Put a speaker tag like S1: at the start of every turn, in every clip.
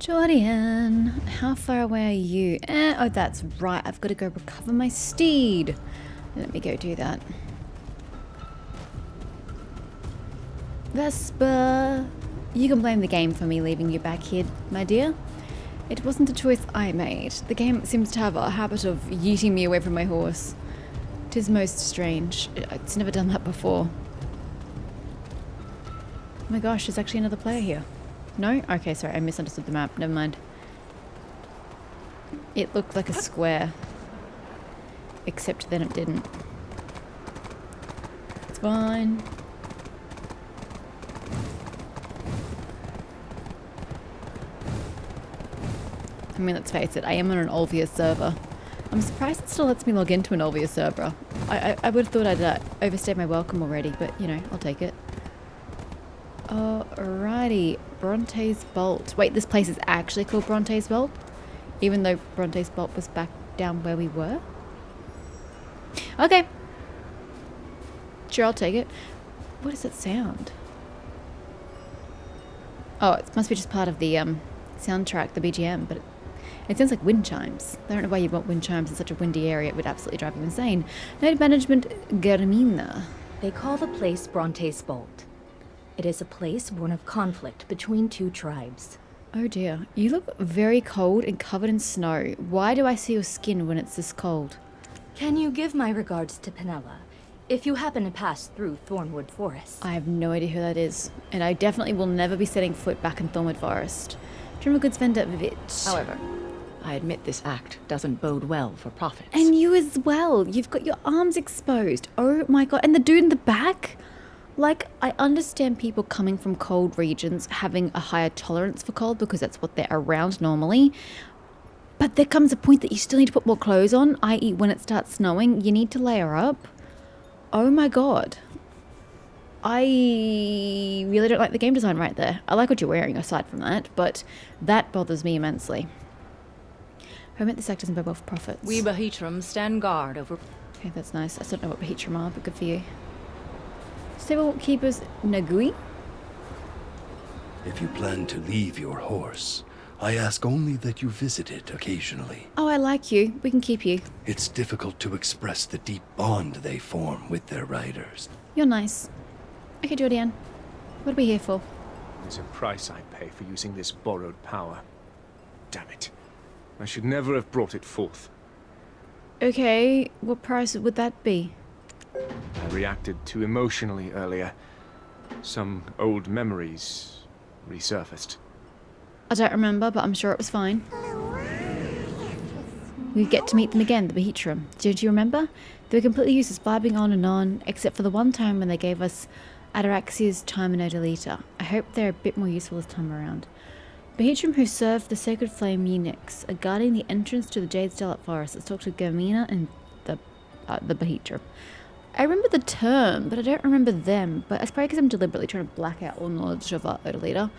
S1: Jordan, how far away are you? Oh, that's right. I've got to go recover my steed. Let me go do that. Vesper, you can blame the game for me leaving you back here, my dear. It wasn't a choice I made. The game seems to have a habit of yeeting me away from my horse. 'Tis most strange. It's never done that before. Oh my gosh, there's actually another player here. No? Okay, sorry, I misunderstood the map. Never mind. It looked like a square. Except then it didn't. It's fine. I mean, let's face it, I am on an Olvia server. I'm surprised it still lets me log into an Olvia server. I would have thought I'd overstayed my welcome already, but, you know, I'll take it. Alrighty, Bronte's Bolt. Wait, this place is actually called Bronte's Bolt? Even though Bronte's Bolt was back down where we were? Okay. Sure, I'll take it. What does it sound? Oh, it must be just part of the soundtrack, the BGM, but it sounds like wind chimes. I don't know why you'd want wind chimes in such a windy area. It would absolutely drive you insane. Note management, Germina.
S2: They call the place Bronte's Bolt. It is a place born of conflict between two tribes.
S1: Oh dear, you look very cold and covered in snow. Why do I see your skin when it's this cold?
S2: Can you give my regards to Penella, if you happen to pass through Thornwood Forest?
S1: I have no idea who that is, and I definitely will never be setting foot back in Thornwood Forest. General Goods Vendor Vivit.
S3: However, I admit this act doesn't bode well for profits.
S1: And you as well. You've got your arms exposed. Oh my god. And the dude in the back? Like, I understand people coming from cold regions having a higher tolerance for cold because that's what they're around normally. But there comes a point that you still need to put more clothes on, i.e. when it starts snowing, you need to layer up. Oh my god. I really don't like the game design right there. I like what you're wearing aside from that, but that bothers me immensely. I meant this act doesn't bode well for profits.
S3: We Bahitram stand guard over...
S1: Okay, that's nice. I don't know what Bahitram are, but good for you. Stable keepers Nagui?
S4: If you plan to leave your horse, I ask only that you visit it occasionally.
S1: Oh, I like you. We can keep you.
S4: It's difficult to express the deep bond they form with their riders.
S1: You're nice. Okay, Jordan. What are we here for?
S5: There's a price I pay for using this borrowed power. Damn it. I should never have brought it forth.
S1: Okay, what price would that be?
S5: I reacted too emotionally earlier. Some old memories resurfaced.
S1: I don't remember, but I'm sure it was fine. We get to meet them again, the Bahitram. Don't you remember? They were completely useless, blabbing on and on, except for the one time when they gave us Ataraxia's time and Odalita. I hope they're a bit more useful this time around. Bahitram who served the Sacred Flame eunuchs are guarding the entrance to the Jade Starlight Forest. Let's talk to Germina and the Bahitram. I remember the term, but I don't remember them. But it's probably because I'm deliberately trying to black out all knowledge of Odalita,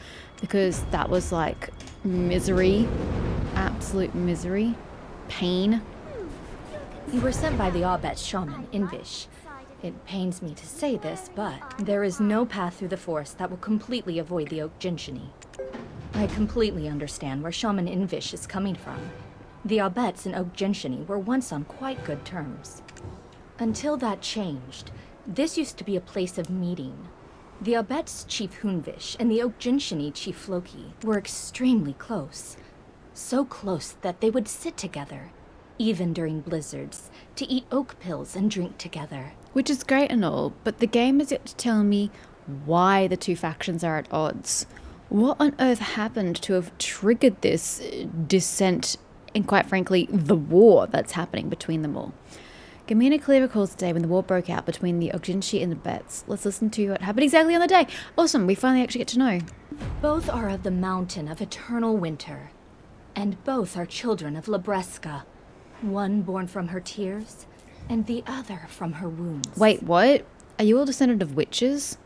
S1: because that was like misery, absolute misery, pain.
S2: We were sent by the Aubet shaman, Invish. It pains me to say this, but there is no path through the forest that will completely avoid the Oak Jinchini. I completely understand where Shaman Invish is coming from. The Aubets and Oak Jinchini were once on quite good terms. Until that changed, this used to be a place of meeting. The Aubets Chief Hunvish and the Oak Jinchini Chief Floki were extremely close. So close that they would sit together, even during blizzards, to eat oak pills and drink together.
S1: Which is great and all, but the game is yet to tell me why the two factions are at odds. What on earth happened to have triggered this dissent and, quite frankly, the war that's happening between them all? Germina clearly recalls the day when the war broke out between the Oak Jinchini and the Bets. Let's listen to what happened exactly on the day. Awesome, we finally actually get to know.
S2: Both are of the mountain of eternal winter, and both are children of Labresca, one born from her tears, and the other from her wounds.
S1: Wait, what? Are you all descendant of witches?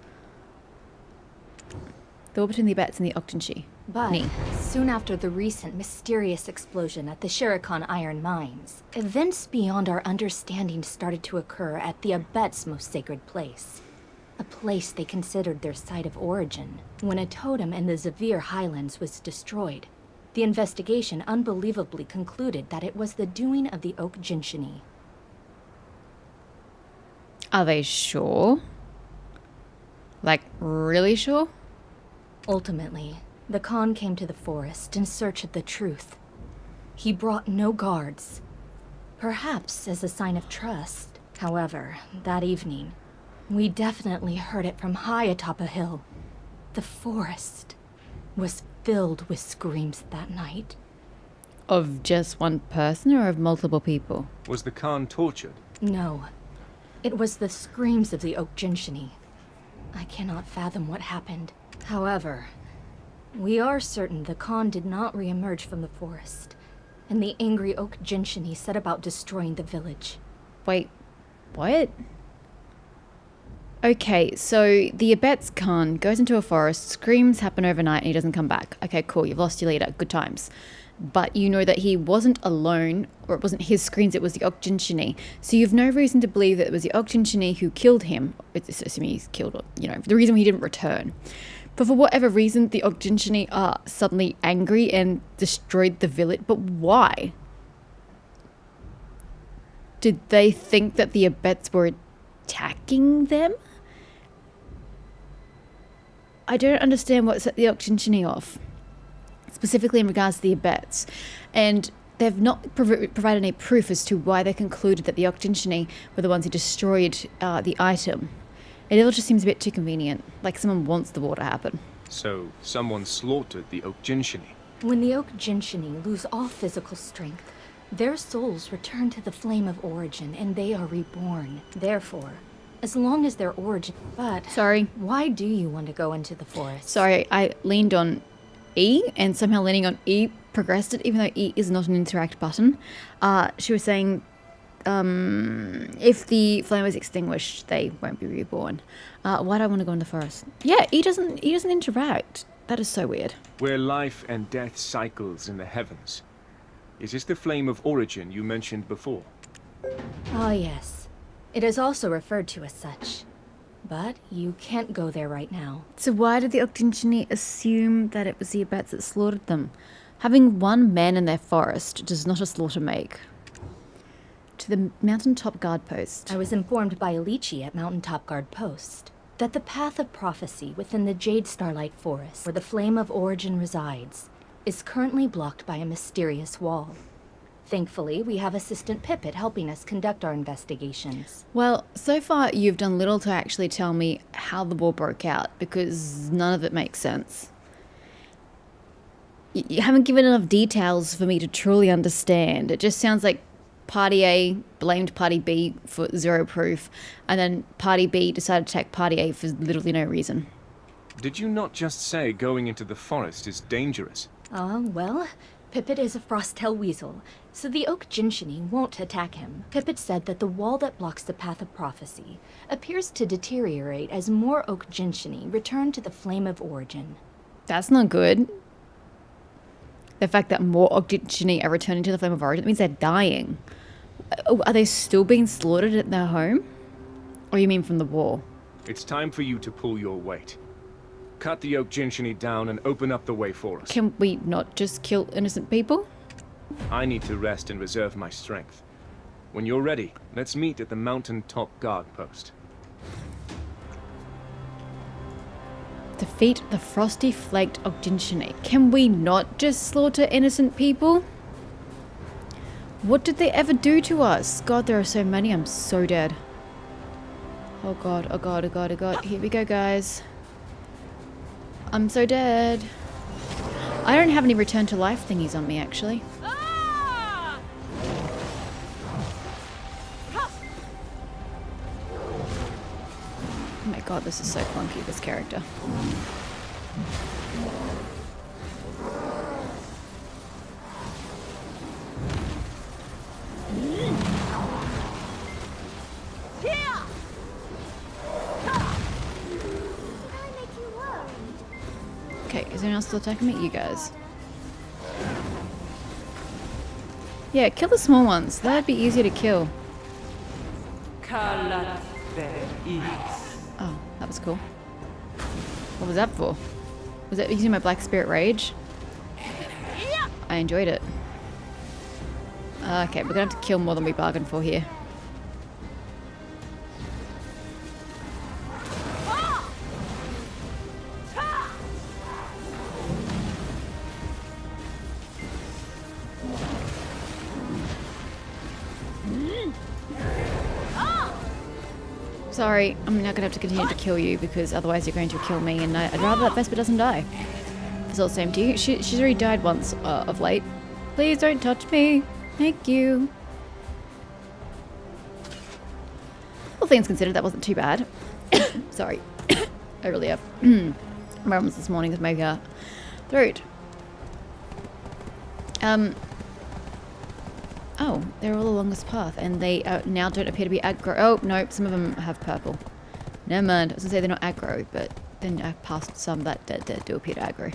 S1: The war between the Bets and the Oak Jinchini.
S2: But soon after the recent mysterious explosion at the Shirikon Iron Mines, events beyond our understanding started to occur at the Abet's most sacred place. A place they considered their site of origin. When a totem in the Zavir Highlands was destroyed, The investigation unbelievably concluded that it was the doing of the Oak Jinchini.
S1: Are they sure? Like, really sure?
S2: Ultimately, the Khan came to the forest in search of the truth. He brought no guards, perhaps as a sign of trust. However, that evening, we definitely heard it from high atop a hill. The forest was filled with screams that night.
S1: Of just one person or of multiple people?
S5: Was the Khan tortured?
S2: No, it was the screams of the Oak Jinchini. I cannot fathom what happened. However, we are certain the Khan did not re-emerge from the forest, and the angry Oak Jinchini set about destroying the village.
S1: Wait, what? Okay, so the Abet's Khan goes into a forest, screams happen overnight, and he doesn't come back. Okay, cool, you've lost your leader, good times. But you know that he wasn't alone, or it wasn't his screams, it was the Oak Jinchini. So you have no reason to believe that it was the Oak Jinchini who killed him. It's assuming he's killed, or, you know, the reason he didn't return. But for whatever reason, the Oak Jinchini are suddenly angry and destroyed the village. But why? Did they think that the Abets were attacking them? I don't understand what set the Oak Jinchini off, specifically in regards to the Abets. And they've not provided any proof as to why they concluded that the Oak Jinchini were the ones who destroyed the item. It all just seems a bit too convenient, like someone wants the war to happen.
S5: So, someone slaughtered the Oak Jinchini.
S2: When the Oak Jinchini lose all physical strength, their souls return to the flame of origin and they are reborn. Therefore, as long as their origin... But...
S1: Sorry.
S2: Why do you want to go into the forest?
S1: Sorry, I leaned on E, and somehow leaning on E progressed it, even though E is not an interact button. She was saying, if the flame is extinguished, they won't be reborn. Why do I want to go in the forest? Yeah, E doesn't interact. That is so weird.
S5: Where life and death cycles in the heavens. Is this the flame of origin you mentioned before?
S2: Oh, yes. It is also referred to as such. But you can't go there right now.
S1: So why did the Oak Jinchini assume that it was the Abets that slaughtered them? Having one man in their forest does not a slaughter make. To the mountaintop guard post.
S2: I was informed by Alici at Mountaintop Guard Post that the path of prophecy within the Jade Starlight Forest, where the flame of origin resides, is currently blocked by a mysterious wall. Thankfully, we have Assistant Pippet helping us conduct our investigations.
S1: Well, so far you've done little to actually tell me how the war broke out, because none of it makes sense. You haven't given enough details for me to truly understand. It just sounds like Party A blamed Party B for zero proof, and then Party B decided to attack Party A for literally no reason.
S5: Did you not just say going into the forest is dangerous?
S2: Well, Pippet is a Frostel Weasel, so the Oak Jinchini won't attack him. Pippet said that the wall that blocks the path of prophecy appears to deteriorate as more Oak Jinchini return to the flame of origin.
S1: That's not good. The fact that more Oak Jinchini are returning to the flame of origin, that means they're dying. Are they still being slaughtered at their home? Or you mean from the war?
S5: It's time for you to pull your weight. Cut the Oak Jinchini down and open up the way for us.
S1: Can we not just kill innocent people?
S5: I need to rest and reserve my strength. When you're ready, let's meet at the mountaintop guard post.
S1: Defeat the frosty flaked Oak Jinchini. Can we not just slaughter innocent people? What did they ever do to us? God, there are so many. I'm so dead. Oh god, oh god, oh god, oh god. Here we go, guys. I'm so dead. I don't have any return to life thingies on me, actually. Oh my god, this is so clunky, this character. Okay, is anyone else still attacking me? You guys. Yeah, kill the small ones. That'd be easier to kill. Oh, that was cool. What was that for? Was that using my Black Spirit Rage? I enjoyed it. Okay, we're gonna have to kill more than we bargained for here. Sorry, I'm now gonna have to continue to kill you because otherwise you're going to kill me, and I'd rather that Vesper doesn't die. It's all the same to you. She's already died once of late. Please don't touch me. Thank you. All things considered, that wasn't too bad. Sorry. I really have problems this morning with my throat. Oh, they're all along this path, and they now don't appear to be aggro. Oh, nope, some of them have purple. Never mind. I was going to say they're not aggro, but then I passed some that do appear to aggro.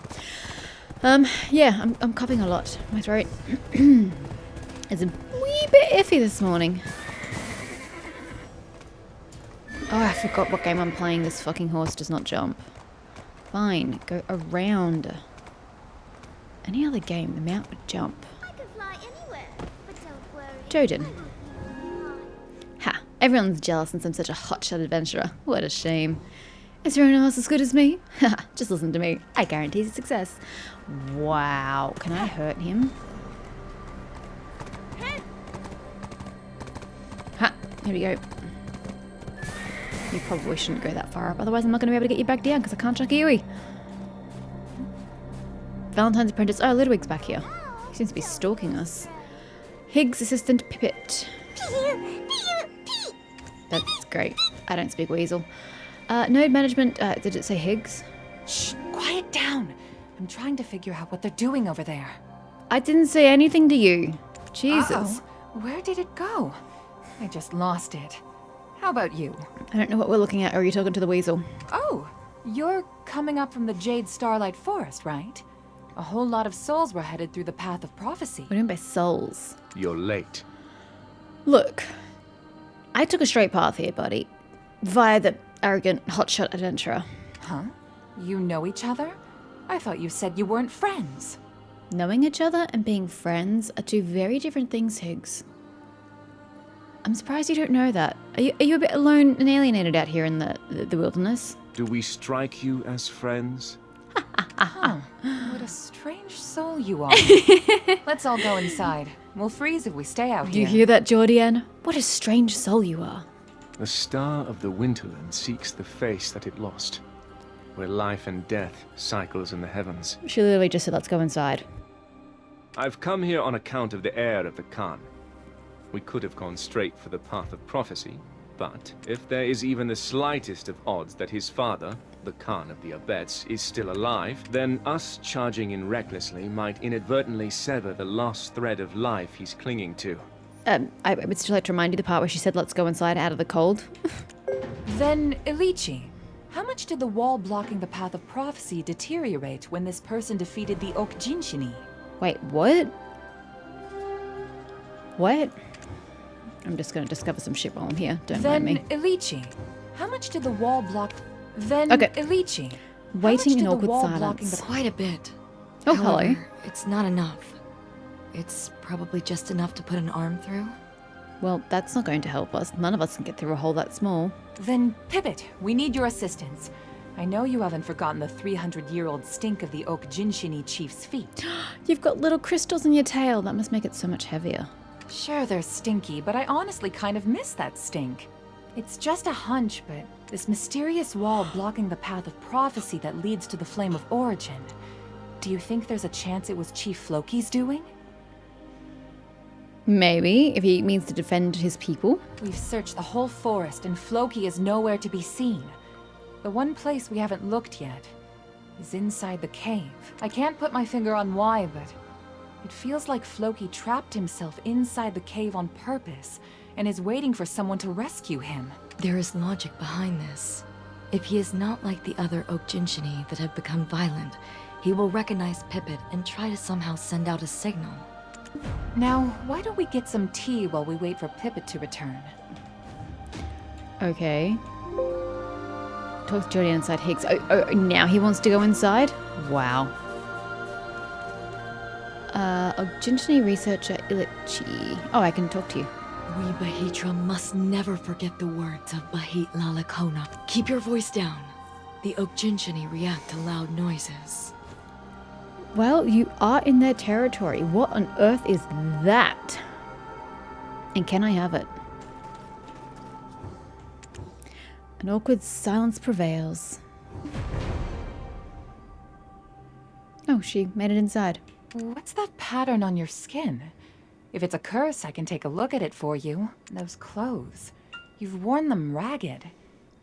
S1: Yeah, I'm coughing a lot. My throat is a wee bit iffy this morning. Oh, I forgot what game I'm playing. This fucking horse does not jump. Fine, go around. Any other game, the mount would jump. Joden. Ha, everyone's jealous since I'm such a hotshot adventurer. What a shame. Is everyone else as good as me? Haha, just listen to me. I guarantee success. Wow, can I hurt him? Ha, here we go. You probably shouldn't go that far up, otherwise I'm not going to be able to get you back down because I can't chuck a Yui. Valentine's apprentice. Oh, Ludwig's back here. He seems to be stalking us. Higgs assistant Pipit. That's great. I don't speak weasel. Node management. Did it say Higgs?
S3: Shh, quiet down. I'm trying to figure out what they're doing over there.
S1: I didn't say anything to you. Jesus.
S3: Uh-oh. Where did it go? I just lost it. How about you?
S1: I don't know what we're looking at. Or are you talking to the weasel?
S3: Oh, you're coming up from the Jade Starlight Forest, right? A whole lot of souls were headed through the path of prophecy.
S1: What do you mean by souls?
S5: You're late.
S1: Look, I took a straight path here, buddy. Via the arrogant hotshot adventurer.
S3: Huh? You know each other? I thought you said you weren't friends.
S1: Knowing each other and being friends are two very different things, Higgs. I'm surprised you don't know that. Are you a bit alone and alienated out here in the wilderness?
S5: Do we strike you as friends?
S3: Huh. What a strange soul you are. Let's all go inside. We'll freeze if we stay out
S1: Do you
S3: here.
S1: hear that, Jordianne? What a strange soul you are.
S5: The star of the Winterland seeks the face that it lost, where life and death cycles in the heavens.
S1: She literally just said, let's go inside.
S5: I've come here on account of the heir of the Khan. We could have gone straight for the path of prophecy, but if there is even the slightest of odds that his father, the Khan of the Abets, is still alive, then us charging in recklessly might inadvertently sever the last thread of life he's clinging to.
S1: I would still like to remind you the part where she said, let's go inside out of the cold.
S3: Then, Ilichi, how much did the wall blocking the path of prophecy deteriorate when this person defeated the Oak Jinchini?
S1: Wait, what? What? I'm just going to discover some shit while I'm here. Don't mind me.
S3: Then, Ilichi, how much did the wall block... Then,
S1: Okay.
S3: Ilichi,
S1: Waiting in
S3: the
S1: awkward
S3: wall blocking
S1: silence.
S3: the...
S6: Quite a bit.
S1: Oh,
S6: However,
S1: hello.
S6: It's not enough. It's probably just enough to put an arm through.
S1: Well, that's not going to help us. None of us can get through a hole that small.
S3: Then, Pivot, we need your assistance. I know you haven't forgotten the 300-year-old stink of the Oak Jinchini chief's feet.
S1: You've got little crystals in your tail. That must make it so much heavier.
S3: Sure, they're stinky, but I honestly kind of miss that stink. It's just a hunch, but this mysterious wall blocking the path of prophecy that leads to the Flame of Origin. Do you think there's a chance it was Chief Floki's doing?
S1: Maybe, if he means to defend his people.
S3: We've searched the whole forest, and Floki is nowhere to be seen. The one place we haven't looked yet is inside the cave. I can't put my finger on why, but it feels like Floki trapped himself inside the cave on purpose and is waiting for someone to rescue him.
S6: There is logic behind this. If he is not like the other Oak Jinchini that have become violent, he will recognize Pipit and try to somehow send out a signal.
S3: Now, why don't we get some tea while we wait for Pipit to return?
S1: Okay. Talk to Jody inside Higgs. Oh, now he wants to go inside? Wow. Oak Jinchini researcher Ilichi. Oh, I can talk to you.
S6: We Bahitra must never forget the words of Bahit Lalakona. Keep your voice down. The Oak Jinchini react to loud noises.
S1: Well, you are in their territory. What on earth is that? And can I have it? An awkward silence prevails. Oh, she made it inside.
S3: What's that pattern on your skin? If it's a curse, I can take a look at it for you. Those clothes. You've worn them ragged.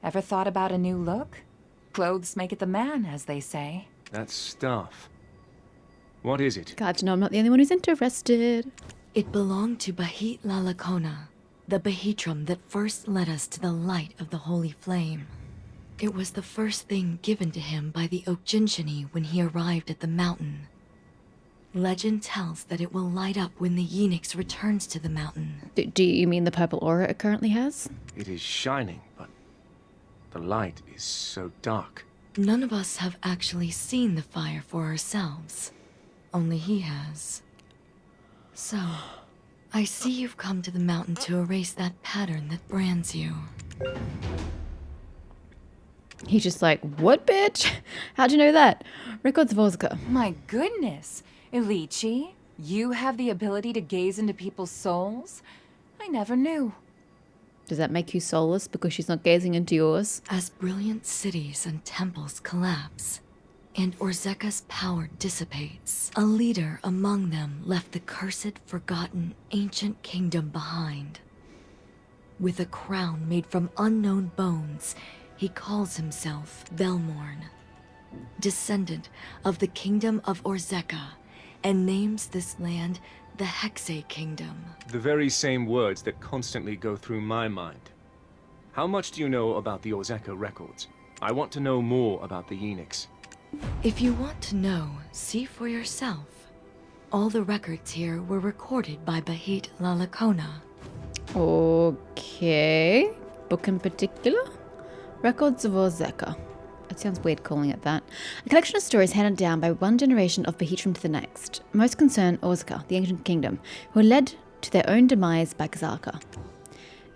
S3: Ever thought about a new look? Clothes make it the man, as they say.
S5: That stuff. What is it?
S1: God, no, I'm not the only one who's interested.
S6: It belonged to Bahit Lalakona, the Bahitram that first led us to the light of the holy flame. It was the first thing given to him by the Oak Jinchini when he arrived at the mountain. Legend tells that it will light up when the Yeenix returns to the mountain.
S1: Do you mean the purple aura it currently has?
S5: It is shining, but the light is so dark.
S6: None of us have actually seen the fire for ourselves. Only he has. So, I see you've come to the mountain to erase that pattern that brands you.
S1: He's just like, what, bitch? How'd you know that? Records of Ozaka.
S3: My goodness! Ilichi, you have the ability to gaze into people's souls? I never knew.
S1: Does that make you soulless because she's not gazing into yours?
S6: As brilliant cities and temples collapse, and Ozaka's power dissipates, a leader among them left the cursed, forgotten, ancient kingdom behind. With a crown made from unknown bones, he calls himself Belmorn, descendant of the kingdom of Ozaka, and names this land the Hexe Kingdom.
S5: The very same words that constantly go through my mind. How much do you know about the Ozaka records? I want to know more about the Yeenix.
S6: If you want to know, see for yourself. All the records here were recorded by Bahit Lalakona.
S1: Okay. Book in particular? Records of Ozaka. It sounds weird calling it that. A collection of stories handed down by one generation of Bahitram to the next. Most concern Ozaka, the ancient kingdom, who were led to their own demise by Ozaka.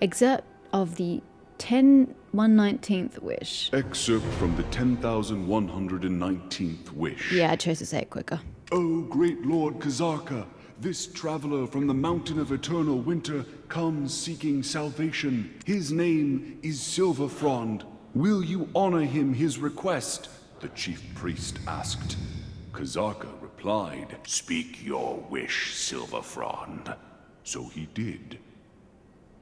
S1: Excerpt of the 119th wish.
S7: Excerpt from the 10,119th wish.
S1: Yeah, I chose to say it quicker.
S7: O great Lord Kazaka, this traveler from the mountain of eternal winter comes seeking salvation. His name is Silverfrond. Will you honor him his request? The chief priest asked. Kazaka replied, Speak your wish, Silverfrond. So he did.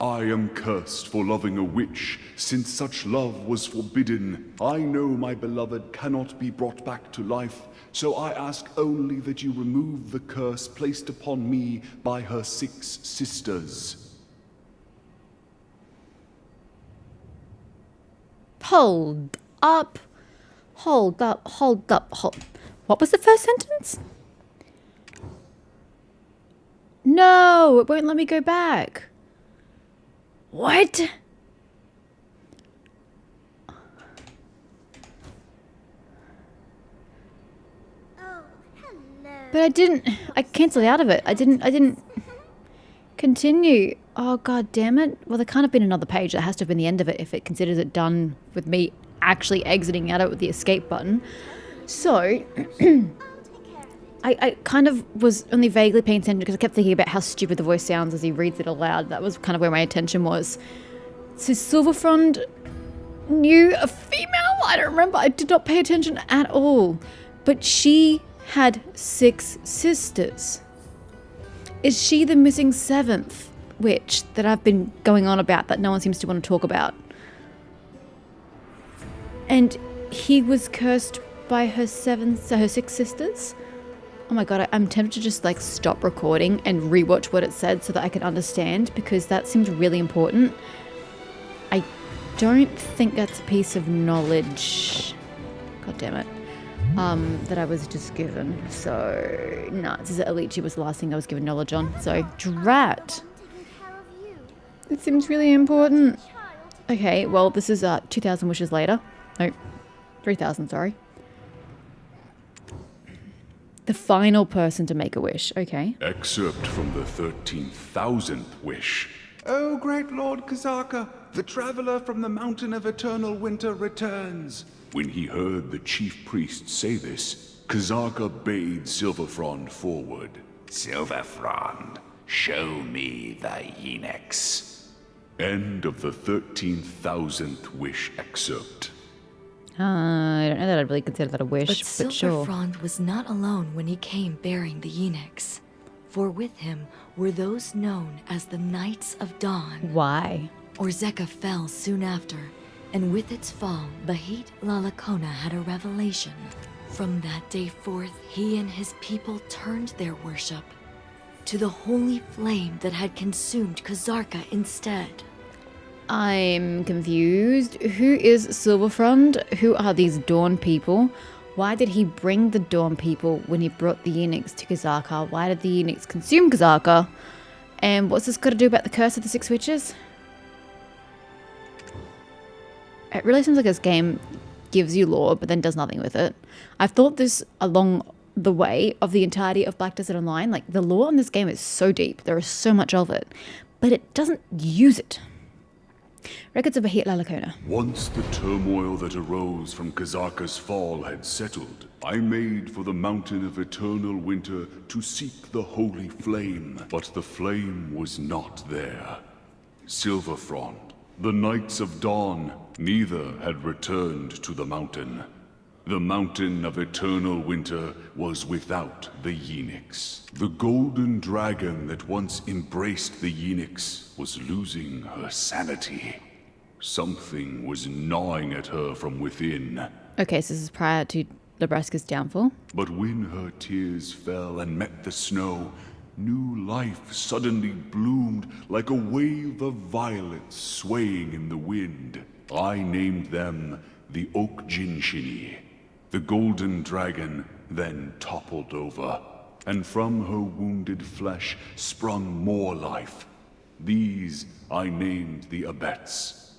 S7: I am cursed for loving a witch, since such love was forbidden. I know my beloved cannot be brought back to life, so I ask only that you remove the curse placed upon me by her 6 sisters.
S1: Hold up. Hold up. Hold up. Hold. What was the first sentence? No, it won't let me go back. What? But I cancelled out of it. I didn't continue. Oh, god damn it. Well, there can't have been another page. That has to have been the end of it if it considers it done with me actually exiting out of it with the escape button. So, I kind of was only vaguely paying attention because I kept thinking about how stupid the voice sounds as he reads it aloud. That was kind of where my attention was. So Silverfrond knew a female? I don't remember. I did not pay attention at all. But she had 6 sisters. Is she the missing 7th witch that I've been going on about that no one seems to want to talk about? And he was cursed by her 6 sisters? Oh my god, I'm tempted to just like stop recording and rewatch what it said so that I can understand, because that seems really important. I don't think that's a piece of knowledge. God damn it. That I was just given. So, nah, this is Ilichi was the last thing I was given knowledge on. So, drat. It seems really important. Okay, well, this is 2,000 wishes later. No, 3,000, sorry. The final person to make a wish. Okay.
S7: Excerpt from the 13,000th wish. O great Lord Ozaka, the traveler from the Mountain of Eternal Winter returns. When he heard the chief priest say this, Ozaka bade Silverfrond forward. Silverfrond, show me the Eunuchs. End of the 13,000th wish excerpt.
S1: I don't know that I'd really consider that a wish, but sure.
S6: Silverfrond was not alone when he came bearing the eunuchs, for with him were those known as the Knights of Dawn.
S1: Why?
S6: Ozaka fell soon after, and with its fall, Bahit Lalakona had a revelation. From that day forth, he and his people turned their worship to the holy flame that had consumed Kozarka instead.
S1: I'm confused. Who is Silverfrond? Who are these Dawn people? Why did he bring the Dawn people when he brought the eunuchs to Kozarka? Why did the eunuchs consume Kozarka? And what's this got to do about the curse of the Six Witches? It really seems like this game gives you lore, but then does nothing with it. I've thought this along the way of the entirety of Black Desert Online. Like, the lore in this game is so deep. There is so much of it. But it doesn't use it. Records of Bahit Lalakona.
S7: Once the turmoil that arose from Kozarka's fall had settled, I made for the Mountain of Eternal Winter to seek the holy flame, but the flame was not there. Silverfrond, the Knights of Dawn, neither had returned to the mountain. The Mountain of Eternal Winter was without the eunuchs. The golden dragon that once embraced the eunuchs was losing her sanity. Something was gnawing at her from within.
S1: Okay, so this is prior to Labresca's downfall.
S7: But when her tears fell and met the snow, new life suddenly bloomed like a wave of violets swaying in the wind. I named them the Oak Jinchini. The golden dragon then toppled over, and from her wounded flesh sprung more life. These I named the Abets.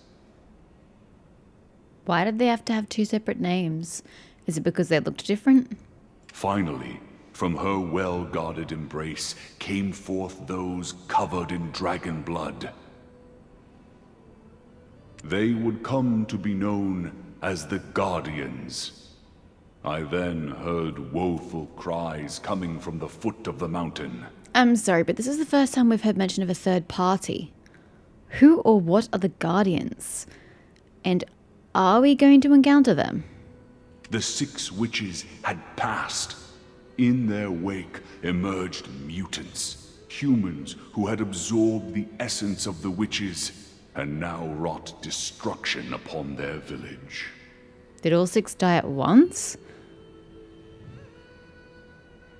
S1: Why did they have to have two separate names? Is it because they looked different?
S7: Finally, from her well-guarded embrace came forth those covered in dragon blood. They would come to be known as the Guardians. I then heard woeful cries coming from the foot of the mountain.
S1: I'm sorry, but this is the first time we've heard mention of a third party. Who or what are the Guardians? And are we going to encounter them?
S7: The 6 witches had passed. In their wake emerged mutants, humans who had absorbed the essence of the witches and now wrought destruction upon their village.
S1: Did all 6 die at once?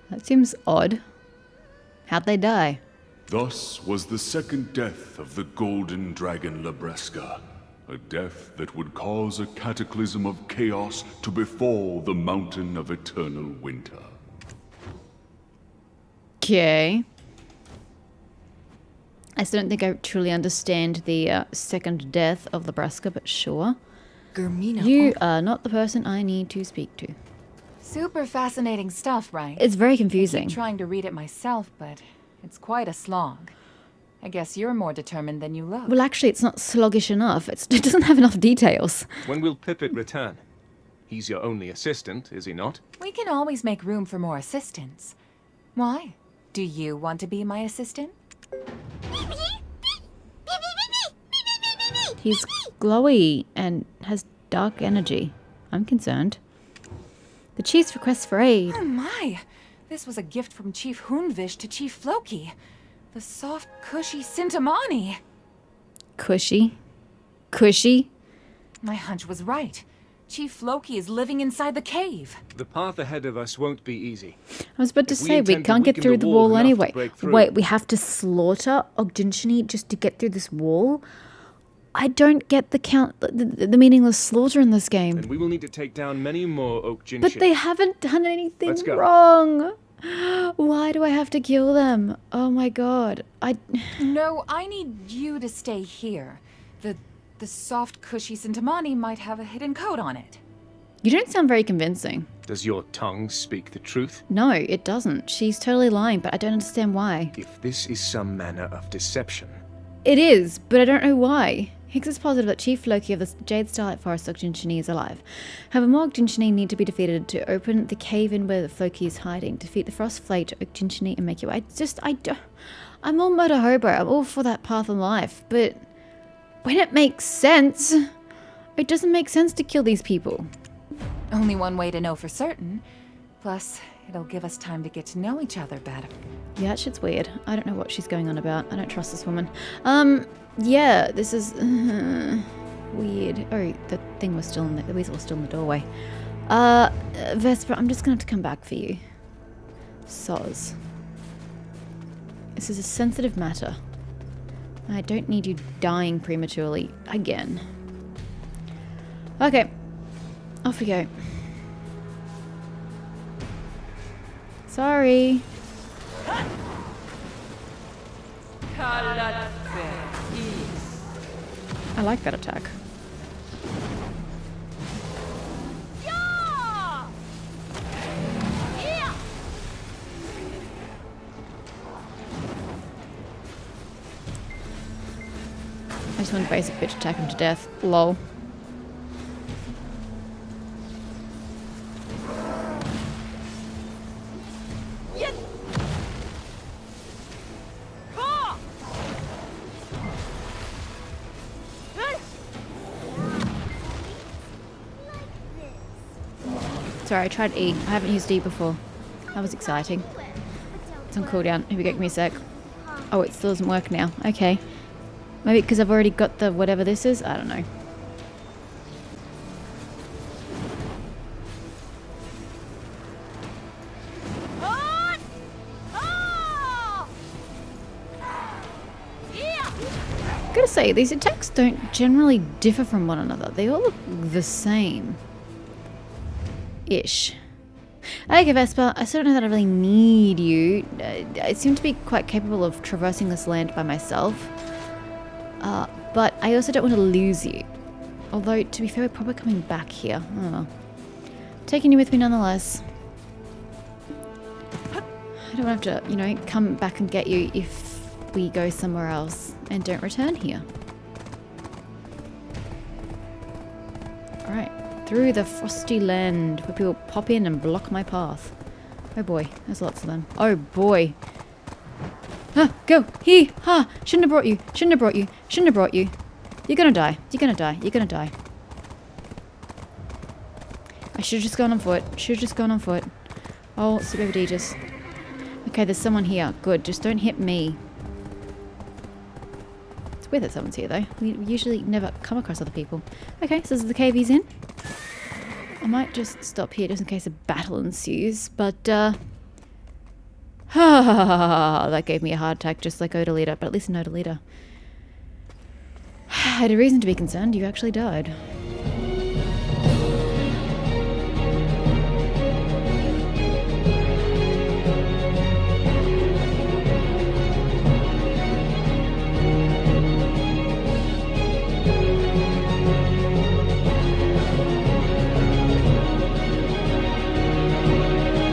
S1: That seems odd. How'd they die?
S7: Thus was the second death of the golden dragon Labresca, a death that would cause a cataclysm of chaos to befall the Mountain of Eternal Winter.
S1: Okay. I still don't think I truly understand the second death of Labresca, but sure.
S6: Germina.
S1: You are not the person I need to speak to.
S3: Super fascinating stuff, right?
S1: It's very
S3: I
S1: confusing.
S3: keep trying to read it myself, but it's quite a slog. I guess you're more determined than you look.
S1: Well, actually, it's not sluggish enough. It doesn't have enough details.
S5: When will Pippet return? He's your only assistant, is he not?
S3: We can always make room for more assistants. Why? Do you want to be my assistant?
S1: He's glowy and has dark energy. I'm concerned. The chief's request for aid.
S3: Oh my! This was a gift from Chief Hunvish to Chief Floki. The soft, cushy Sintamani.
S1: Cushy? Cushy?
S3: My hunch was right. Chief Floki is living inside the cave.
S5: The path ahead of us won't be easy.
S1: I was about to
S5: If we
S1: say, we
S5: intend to
S1: can't get
S5: weaken
S1: through
S5: the
S1: the
S5: wall
S1: wall
S5: enough to
S1: anyway.
S5: break through.
S1: Wait, we have to slaughter Oak Jinchini just to get through this wall? I don't get the meaningless slaughter in this game.
S5: And we will need to take down many more Oak Jinchini.
S1: But they haven't done anything
S5: Let's go.
S1: wrong. Why do I have to kill them? Oh my god.
S3: No, I need you to stay here. The soft, cushy Sintamani might have a hidden code on it.
S1: You don't sound very convincing.
S5: Does your tongue speak the truth?
S1: No, it doesn't. She's totally lying, but I don't understand why.
S5: If this is some manner of deception...
S1: It is, but I don't know why. Higgs is positive that Chief Floki of the Jade Starlight Forest Oak Jinchini is alive. However, more Oak Jinchini need to be defeated to open the cave in where the Floki is hiding. Defeat the Frost Flake, Oak Jinchini, and make your way. I'm all Murder Hobo. I'm all for that path in life, but when it makes sense, it doesn't make sense to kill these people.
S3: Only one way to know for certain. Plus, it'll give us time to get to know each other better.
S1: Yeah, that shit's weird. I don't know what she's going on about. I don't trust this woman. Yeah, this is weird. Oh, the thing was still in the weasel was still in the doorway. Vesper, I'm just gonna have to come back for you. Soz. This is a sensitive matter. I don't need you dying prematurely again. Okay. Off we go. Sorry. I like that attack. I just want to basic bitch attack him to death. Lol. Sorry, I tried E. I haven't used E before. That was exciting. It's on cooldown. Here we go, give me a sec. Oh, it still doesn't work now. Okay. Maybe because I've already got the whatever this is? I don't know. Gotta say, these attacks don't generally differ from one another. They all look the same. Ish. Okay, Vesper, I still don't know that I really need you. I seem to be quite capable of traversing this land by myself. But I also don't want to lose you. Although, to be fair, we're probably coming back here. I don't know. Taking you with me nonetheless. I don't have to, you know, come back and get you if we go somewhere else and don't return here. Alright. Through the frosty land where people pop in and block my path. Oh boy, there's lots of them. Oh boy. Ah, go! He! Ha! Shouldn't have brought you! Shouldn't have brought you! Shouldn't have brought you! You're gonna die. You're gonna die. You're gonna die. I should have just gone on foot. Should have just gone on foot. Oh, super Aegis. Okay, there's someone here. Good. Just don't hit me. It's weird that someone's here though. We usually never come across other people. Okay, so this is the cave he's in. I might just stop here just in case a battle ensues, but that gave me a heart attack just like Odalita, but at least an Odalita. I had a reason to be concerned, you actually died.